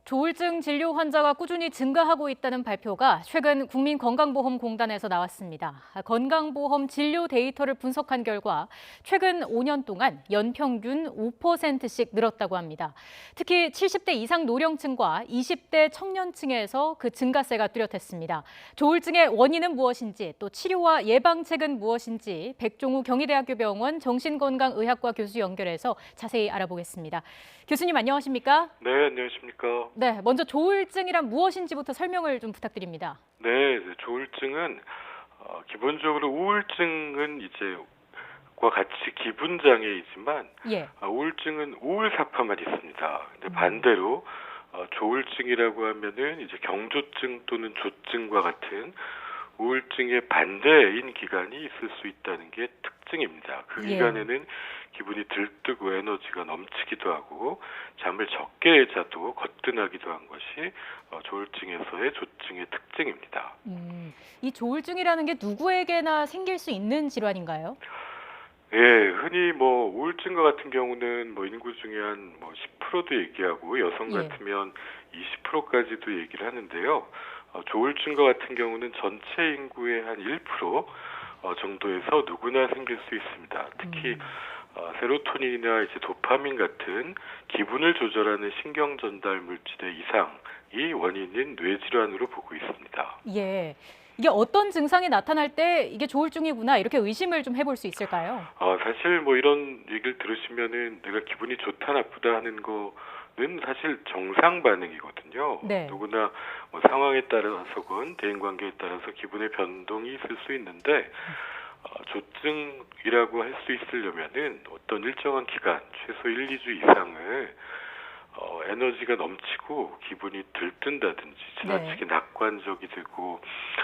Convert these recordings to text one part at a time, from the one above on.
조울증 진료 환자가 꾸준히 증가하고 있다는 발표가 최근 국민건강보험공단에서 나왔습니다. 건강보험 진료 데이터를 분석한 결과 최근 5년 동안 연평균 5%씩 늘었다고 합니다. 특히 70대 이상 노령층과 20대 청년층에서 그 증가세가 뚜렷했습니다. 조울증의 원인은 무엇인지 또 치료와 예방책은 무엇인지 백종우 경희대학교 병원 정신건강의학과 교수 연결해서 자세히 알아보겠습니다. 교수님 안녕하십니까? 네, 안녕하십니까. 네, 먼저 조울증이란 무엇인지부터 설명을 좀 부탁드립니다. 네, 조울증은 기본적으로 우울증은 이제 과 같이 기분 장애이지만 예. 우울증은 우울사파만 있습니다. 근데 반대로 조울증이라고 하면은 이제 경조증 또는 조증과 같은 우울증의 반대인 기간이 있을 수 있다는 게 특징입니다. 그 예. 기간에는 기분이 들뜨고 에너지가 넘치기도 하고 잠을 적게 자도 거뜬하기도 한 것이 조울증에서의 조증의 특징입니다. 이 조울증이라는 게 누구에게나 생길 수 있는 질환인가요? 예, 흔히 뭐 우울증과 같은 경우는 뭐 인구 중에 한 뭐 10%도 얘기하고 여성 예. 같으면 20%까지도 얘기를 하는데요. 조울증과 같은 경우는 전체 인구의 한 1% 정도에서 누구나 생길 수 있습니다. 특히 세로토닌이나 이제 도파민 같은 기분을 조절하는 신경 전달 물질의 이상이 원인인 뇌질환으로 보고 있습니다. 예. 이게 어떤 증상이 나타날 때 이게 조울증이구나 이렇게 의심을 좀 해볼 수 있을까요? 사실 뭐 이런 얘기를 들으시면은 내가 기분이 좋다 나쁘다 하는 거는 사실 정상 반응이거든요. 네. 누구나 뭐 상황에 따라서건 대인관계에 따라서 기분의 변동이 있을 수 있는데 조증이라고 할 수 있으려면은 어떤 일정한 기간, 최소 1, 2주 이상을 에너지가 넘치고 기분이 들뜬다든지 지나치게 낙관적이 되고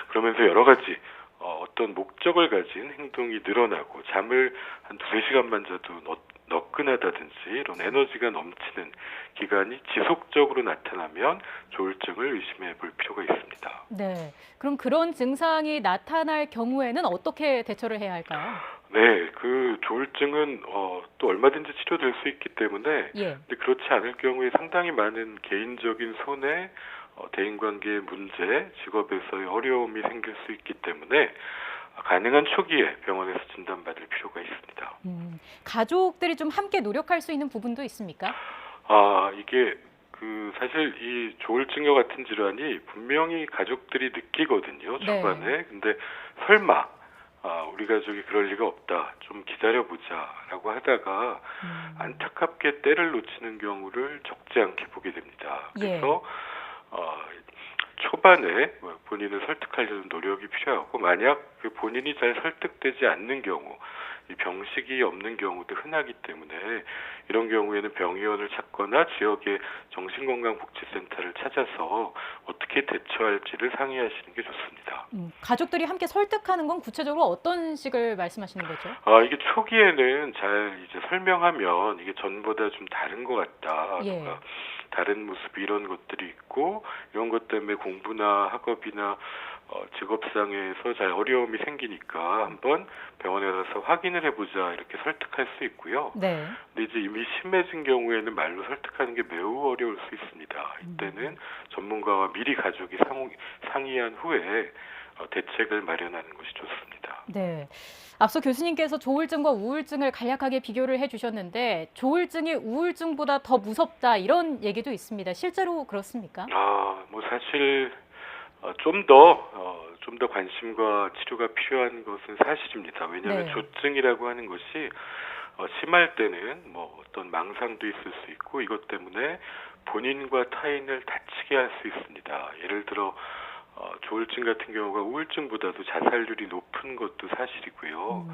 그러면서 여러 가지 어떤 목적을 가진 행동이 늘어나고 잠을 한 2~3시간만 자도 너끈하다든지 이런 에너지가 넘치는 기간이 지속적으로 나타나면 조울증을 의심해 볼 필요가 있습니다. 네. 그럼 그런 증상이 나타날 경우에는 어떻게 대처를 해야 할까요? 네, 그 조울증은 또 얼마든지 치료될 수 있기 때문에 예. 근데 그렇지 않을 경우에 상당히 많은 개인적인 손해, 대인관계의 문제, 직업에서의 어려움이 생길 수 있기 때문에 가능한 초기에 병원에서 진단받을 필요가 있습니다. 가족들이 좀 함께 노력할 수 있는 부분도 있습니까? 이게 사실 이 조울증과 같은 질환이 분명히 가족들이 느끼거든요, 초반에. 네. 근데 설마 우리 가족이 그럴 리가 없다. 좀 기다려보자라고 하다가 안타깝게 때를 놓치는 경우를 적지 않게 보게 됩니다. 그래서 초반에 본인을 설득하려는 노력이 필요하고 만약 그 본인이 잘 설득되지 않는 경우 이 병식이 없는 경우도 흔하기 때문에 이런 경우에는 병의원을 찾거나 지역의 정신건강복지센터를 찾아서 어떻게 대처할지를 상의하시는 게 좋습니다. 가족들이 함께 설득하는 건 구체적으로 어떤 식을 말씀하시는 거죠? 이게 초기에는 잘 이제 설명하면 이게 전보다 좀 다른 것 같다. 예. 뭔가 다른 모습 이런 것들이 있고 이런 것 때문에 공부나 학업이나 직업상에서 잘 어려움이 생기니까 한번 병원에 가서 확인을 해보자 이렇게 설득할 수 있고요. 네. 근데 이제 이미 심해진 경우에는 말로 설득하는 게 매우 어려울 수 있습니다. 이때는 전문가와 미리 가족이 상의한 후에 대책을 마련하는 것이 좋습니다. 네. 앞서 교수님께서 조울증과 우울증을 간략하게 비교를 해주셨는데 조울증이 우울증보다 더 무섭다 이런 얘기도 있습니다. 실제로 그렇습니까? 뭐 사실 좀 더 관심과 치료가 필요한 것은 사실입니다. 왜냐하면 네. 조증이라고 하는 것이 심할 때는 뭐 어떤 망상도 있을 수 있고 이것 때문에 본인과 타인을 다치게 할 수 있습니다. 예를 들어 조울증 같은 경우가 우울증보다도 자살률이 높은 것도 사실이고요.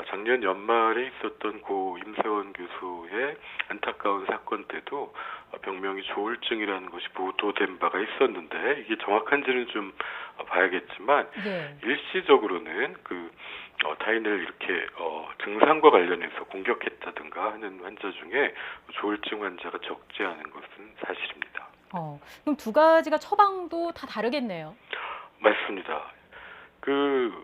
작년 연말에 있었던 고 임세원 교수의 안타까운 사건 때도 병명이 조울증이라는 것이 보도된 바가 있었는데 이게 정확한지는 좀 봐야겠지만 예. 일시적으로는 타인을 이렇게 증상과 관련해서 공격했다든가 하는 환자 중에 조울증 환자가 적지 않은 것은 사실입니다. 그럼 두 가지가 처방도 다 다르겠네요. 맞습니다.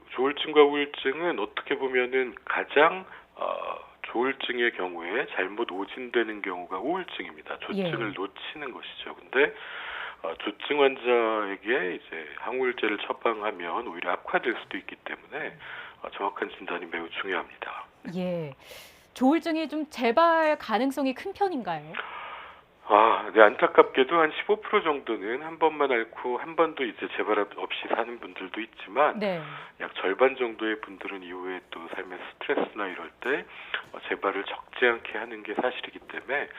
조울증과 우울증은 어떻게 보면은 가장 조울증의 경우에 잘못 오진되는 경우가 우울증입니다. 조증을 놓치는 것이죠. 근데 조증 환자에게 이제 항우울제를 처방하면 오히려 악화될 수도 있기 때문에 정확한 진단이 매우 중요합니다. 예. 조울증이 좀 재발 가능성이 큰 편인가요? 네, 안타깝게도 한 15% 정도는 한 번만 앓고 한 번도 이제 재발 없이 사는 분들도 있지만 네. 약 절반 정도의 분들은 이후에 또 삶의 스트레스나 이럴 때 재발을 적지 않게 하는 게 사실이기 때문에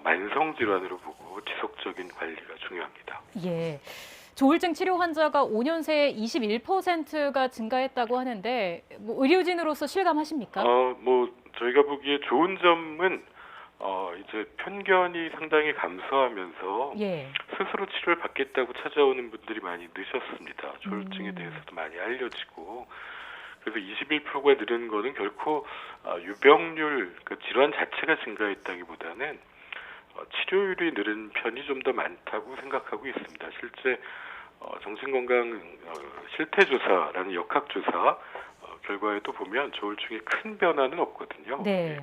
만성 질환으로 보고 지속적인 관리가 중요합니다. 예. 조울증 치료 환자가 5년 새에 21%가 증가했다고 하는데 뭐 의료진으로서 실감하십니까? 저희가 보기에 좋은 점은 이제 편견이 상당히 감소하면서 예. 스스로 치료를 받겠다고 찾아오는 분들이 많이 느셨습니다. 조울증에 대해서도 많이 알려지고 그래서 21%가 늘은 거는 결코 유병률, 그 질환 자체가 증가했다기보다는 치료율이 늘은 편이 좀 더 많다고 생각하고 있습니다. 실제 정신건강 실태조사라는 역학조사 결과에도 보면 조울증에 큰 변화는 없거든요. 네.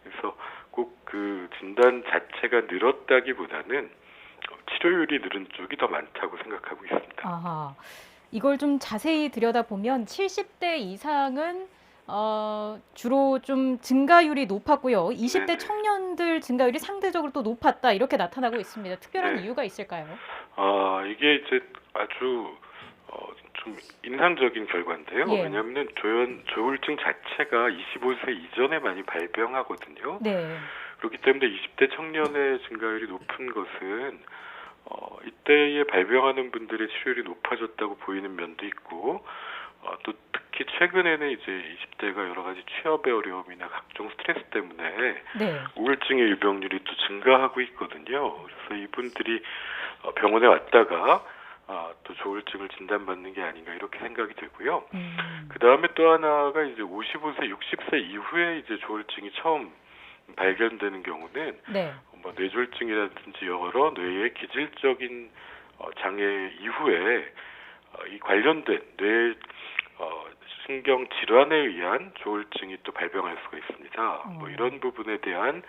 그래서 꼭 그 진단 자체가 늘었다기보다는 치료율이 늘은 쪽이 더 많다고 생각하고 있습니다. 아하. 이걸 좀 자세히 들여다보면 70대 이상은 주로 좀 증가율이 높았고요. 20대 네네. 청년들 증가율이 상대적으로 또 높았다 이렇게 나타나고 있습니다. 특별한 네. 이유가 있을까요? 이게 이제 아주 좀 인상적인 결과인데요. 예. 왜냐하면 조울증 자체가 25세 이전에 많이 발병하거든요. 네. 그렇기 때문에 20대 청년의 증가율이 높은 것은 이때에 발병하는 분들의 치료율이 높아졌다고 보이는 면도 있고 또 특히 최근에는 이제 20대가 여러 가지 취업의 어려움이나 각종 스트레스 때문에 네. 우울증의 유병률이 또 증가하고 있거든요. 그래서 이분들이 병원에 왔다가 또 조울증을 진단받는 게 아닌가 이렇게 생각이 되고요. 그 다음에 또 하나가 이제 55세, 60세 이후에 이제 조울증이 처음 발견되는 경우는 네. 뇌졸중이라든지 여러 뇌의 기질적인 장애 이후에 이 관련된 뇌 신경 질환에 의한 조울증이 또 발병할 수가 있습니다. 이런 부분에 대한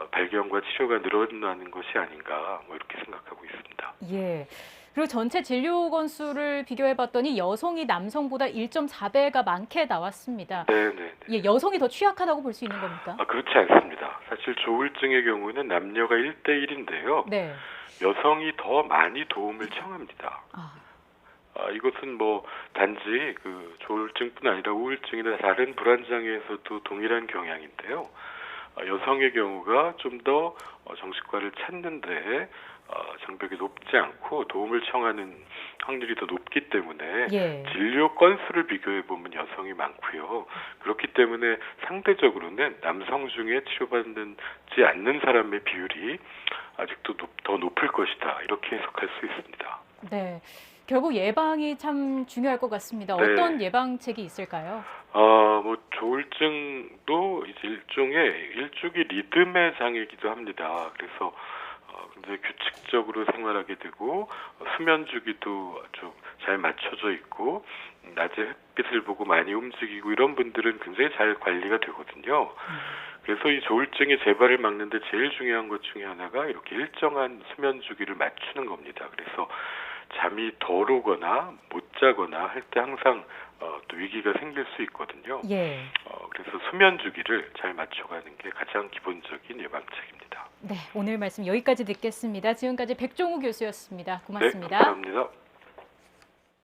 발견과 치료가 늘어나는 것이 아닌가 이렇게 생각하고 있습니다. 예. 그리고 전체 진료 건수를 비교해 봤더니 여성이 남성보다 1.4배가 많게 나왔습니다. 네네. 예, 여성이 더 취약하다고 볼 수 있는 겁니까? 그렇지 않습니다. 사실 조울증의 경우는 남녀가 1대1인데요. 네. 여성이 더 많이 도움을 청합니다. 이것은 단지 그 조울증뿐 아니라 우울증이나 다른 불안장애에서도 동일한 경향인데요. 여성의 경우가 좀 더 정신과를 찾는데 장벽이 높지 않고 도움을 청하는 확률이 더 높기 때문에 예. 진료 건수를 비교해 보면 여성이 많고요. 그렇기 때문에 상대적으로는 남성 중에 치료받지 않는 사람의 비율이 아직도 더 높을 것이다. 이렇게 해석할 수 있습니다. 네. 결국 예방이 참 중요할 것 같습니다. 네. 어떤 예방책이 있을까요? 조울증도 이제 일종의 리듬의 장애이기도 합니다. 그래서 굉장히 규칙적으로 생활하게 되고 수면 주기도 아주 잘 맞춰져 있고 낮에 햇빛을 보고 많이 움직이고 이런 분들은 굉장히 잘 관리가 되거든요. 그래서 이 조울증의 재발을 막는데 제일 중요한 것 중에 하나가 이렇게 일정한 수면 주기를 맞추는 겁니다. 그래서 잠이 덜 오거나 못 자거나 할 때 항상 또 위기가 생길 수 있거든요. 예. 그래서 수면 주기를 잘 맞춰가는 게 가장 기본적인 예방책입니다. 네, 오늘 말씀 여기까지 듣겠습니다. 지금까지 백종우 교수였습니다. 고맙습니다. 네, 감사합니다.